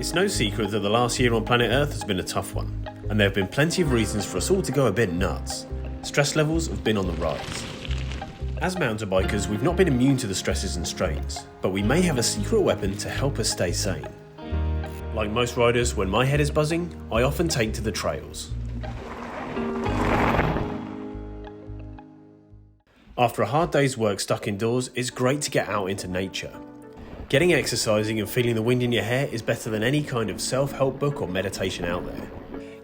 It's no secret that the last year on planet Earth has been a tough one, and there have been plenty of reasons for us all to go a bit nuts. Stress levels have been on the rise. As mountain bikers, we've not been immune to the stresses and strains, but we may have a secret weapon to help us stay sane. Like most riders, when my head is buzzing, I often take to the trails. After a hard day's work stuck indoors, it's great to get out into nature. Getting exercising and feeling the wind in your hair is better than any kind of self-help book or meditation out there.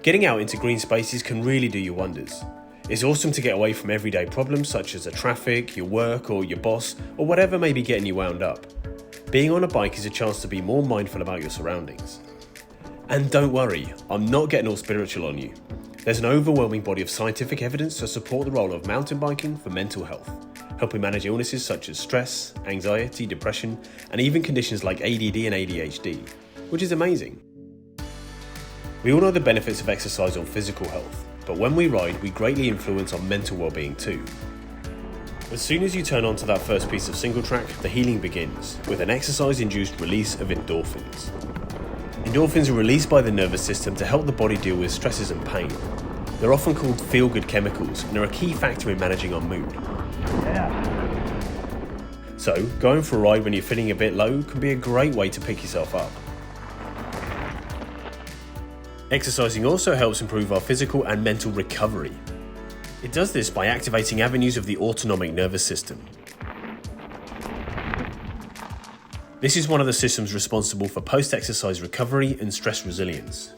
Getting out into green spaces can really do you wonders. It's awesome to get away from everyday problems such as the traffic, your work or your boss, or whatever may be getting you wound up. Being on a bike is a chance to be more mindful about your surroundings. And don't worry, I'm not getting all spiritual on you. There's an overwhelming body of scientific evidence to support the role of mountain biking for mental health, helping manage illnesses such as stress, anxiety, depression, and even conditions like ADD and ADHD, which is amazing. We all know the benefits of exercise on physical health, but when we ride, we greatly influence our mental well-being too. As soon as you turn onto that first piece of single track, the healing begins, with an exercise-induced release of endorphins. Endorphins are released by the nervous system to help the body deal with stresses and pain. They're often called feel-good chemicals and are a key factor in managing our mood. So, going for a ride when you're feeling a bit low can be a great way to pick yourself up. Exercising also helps improve our physical and mental recovery. It does this by activating avenues of the autonomic nervous system. This is one of the systems responsible for post-exercise recovery and stress resilience.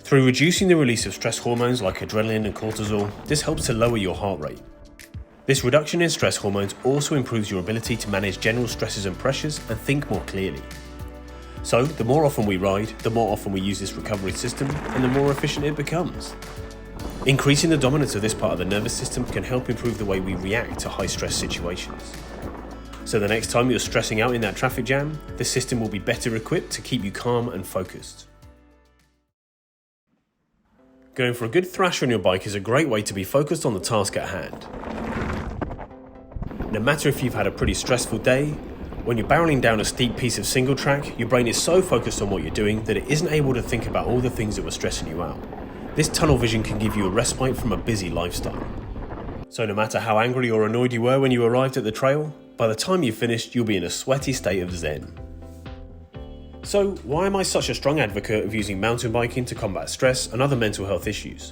Through reducing the release of stress hormones like adrenaline and cortisol, this helps to lower your heart rate. This reduction in stress hormones also improves your ability to manage general stresses and pressures and think more clearly. So, the more often we ride, the more often we use this recovery system, and the more efficient it becomes. Increasing the dominance of this part of the nervous system can help improve the way we react to high-stress situations. So the next time you're stressing out in that traffic jam, the system will be better equipped to keep you calm and focused. Going for a good thrash on your bike is a great way to be focused on the task at hand. No matter if you've had a pretty stressful day, when you're barreling down a steep piece of single track, your brain is so focused on what you're doing that it isn't able to think about all the things that were stressing you out. This tunnel vision can give you a respite from a busy lifestyle. So no matter how angry or annoyed you were when you arrived at the trail, by the time you've finished, you'll be in a sweaty state of zen. So why am I such a strong advocate of using mountain biking to combat stress and other mental health issues?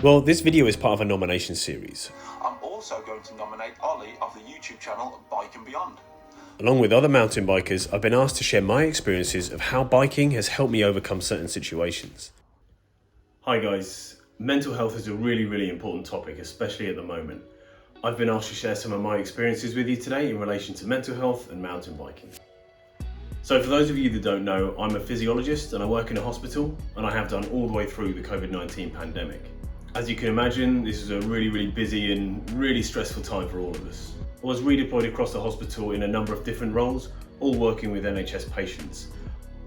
Well, this video is part of a nomination series. I'm also going to nominate Ollie of the YouTube channel Bike and Beyond. Along with other mountain bikers, I've been asked to share my experiences of how biking has helped me overcome certain situations. Hi guys, mental health is a really important topic, especially at the moment. I've been asked to share some of my experiences with you today in relation to mental health and mountain biking. So for those of you that don't know, I'm a physiologist and I work in a hospital, and I have done all the way through the COVID-19 pandemic. As you can imagine, this is a really busy and really stressful time for all of us. I was redeployed across the hospital in a number of different roles, all working with NHS patients.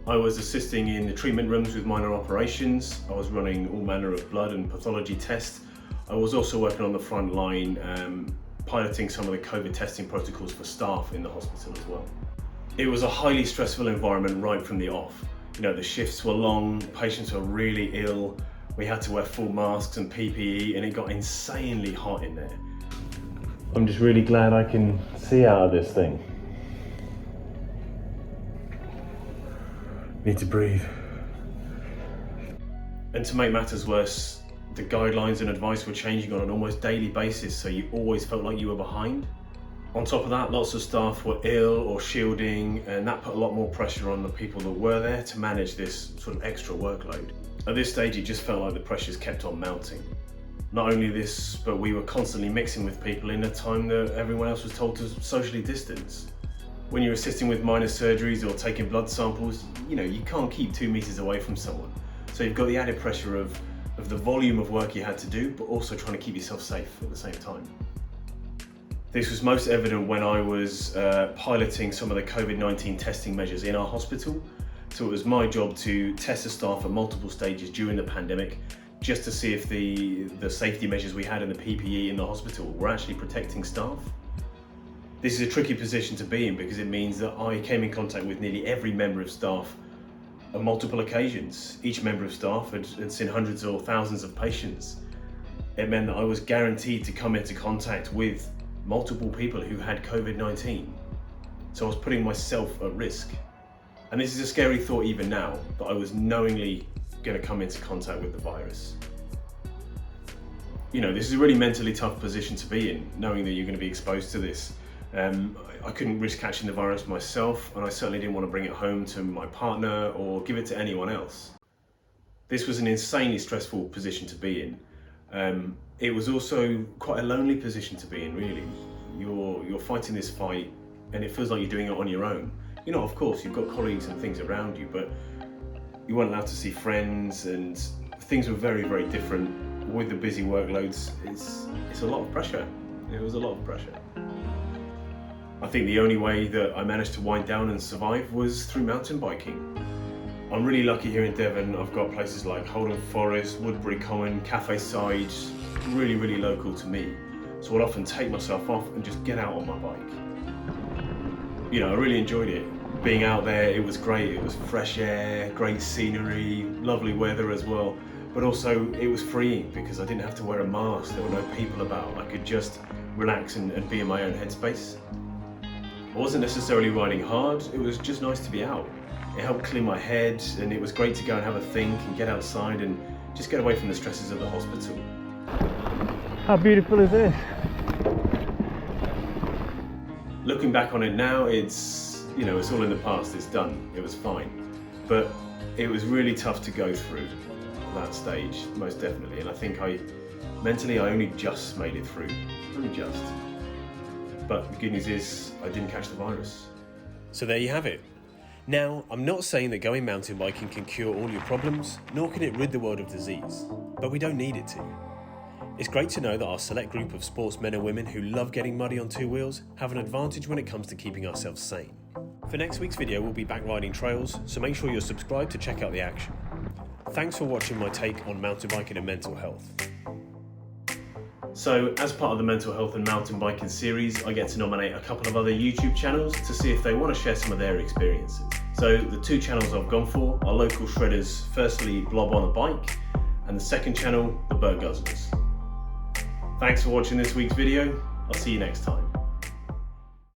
I was assisting in the treatment rooms with minor operations. I was running all manner of blood and pathology tests. I was also working on the front line, piloting some of the COVID testing protocols for staff in the hospital as well. It was a highly stressful environment right from the off. You know, the shifts were long, patients were really ill, we had to wear full masks and PPE, and it got insanely hot in there. I'm just really glad I can see out of this thing. Need to breathe. And to make matters worse, the guidelines and advice were changing on an almost daily basis, so you always felt like you were behind. On top of that, lots of staff were ill or shielding, and that put a lot more pressure on the people that were there to manage this sort of extra workload. At this stage, it just felt like the pressures kept on mounting. Not only this, but we were constantly mixing with people in a time that everyone else was told to socially distance. When you're assisting with minor surgeries or taking blood samples, you can't keep 2 meters away from someone. So you've got the added pressure of the volume of work you had to do, but also trying to keep yourself safe at the same time. This was most evident when I was piloting some of the COVID-19 testing measures in our hospital. So it was my job to test the staff at multiple stages during the pandemic, just to see if the safety measures we had in the PPE in the hospital were actually protecting staff. This is a tricky position to be in because it means that I came in contact with nearly every member of staff on multiple occasions. Each member of staff had seen hundreds or thousands of patients. It meant that I was guaranteed to come into contact with multiple people who had COVID-19. So I was putting myself at risk. And this is a scary thought even now, that I was knowingly going to come into contact with the virus. You know, this is a really mentally tough position to be in, knowing that you're going to be exposed to this. I couldn't risk catching the virus myself, and I certainly didn't want to bring it home to my partner or give it to anyone else. This was an insanely stressful position to be in. It was also quite a lonely position to be in, really. You're fighting this fight, and it feels like you're doing it on your own. You know, of course, you've got colleagues and things around you, but you weren't allowed to see friends, and things were very, very different. With the busy workloads, it's a lot of pressure. It was a lot of pressure. I think the only way that I managed to wind down and survive was through mountain biking. I'm really lucky here in Devon. I've got places like Holden Forest, Woodbury Common, Cafe Side, really, really local to me. So I'd often take myself off and just get out on my bike. You know, I really enjoyed it. Being out there, it was great. It was fresh air, great scenery, lovely weather as well. But also it was freeing because I didn't have to wear a mask. There were no people about. I could just relax and be in my own headspace. I wasn't necessarily riding hard. It was just nice to be out. It helped clear my head, and it was great to go and have a think and get outside and just get away from the stresses of the hospital. How beautiful is this? Looking back on it now, it's all in the past. It's done. It was fine. But it was really tough to go through that stage, most definitely, and I think mentally I only just made it through, only just. But the good news is I didn't catch the virus. So there you have it. Now, I'm not saying that going mountain biking can cure all your problems, nor can it rid the world of disease, but we don't need it to. It's great to know that our select group of sportsmen and women who love getting muddy on two wheels have an advantage when it comes to keeping ourselves sane. For next week's video, we'll be back riding trails, so make sure you're subscribed to check out the action. Thanks for watching my take on mountain biking and mental health. So, as part of the mental health and mountain biking series, I get to nominate a couple of other YouTube channels to see if they want to share some of their experiences. So, the two channels I've gone for are local shredders, firstly Blob on a Bike, and the second channel, the Bird Guzzlers. Thanks for watching this week's video. I'll see you next time.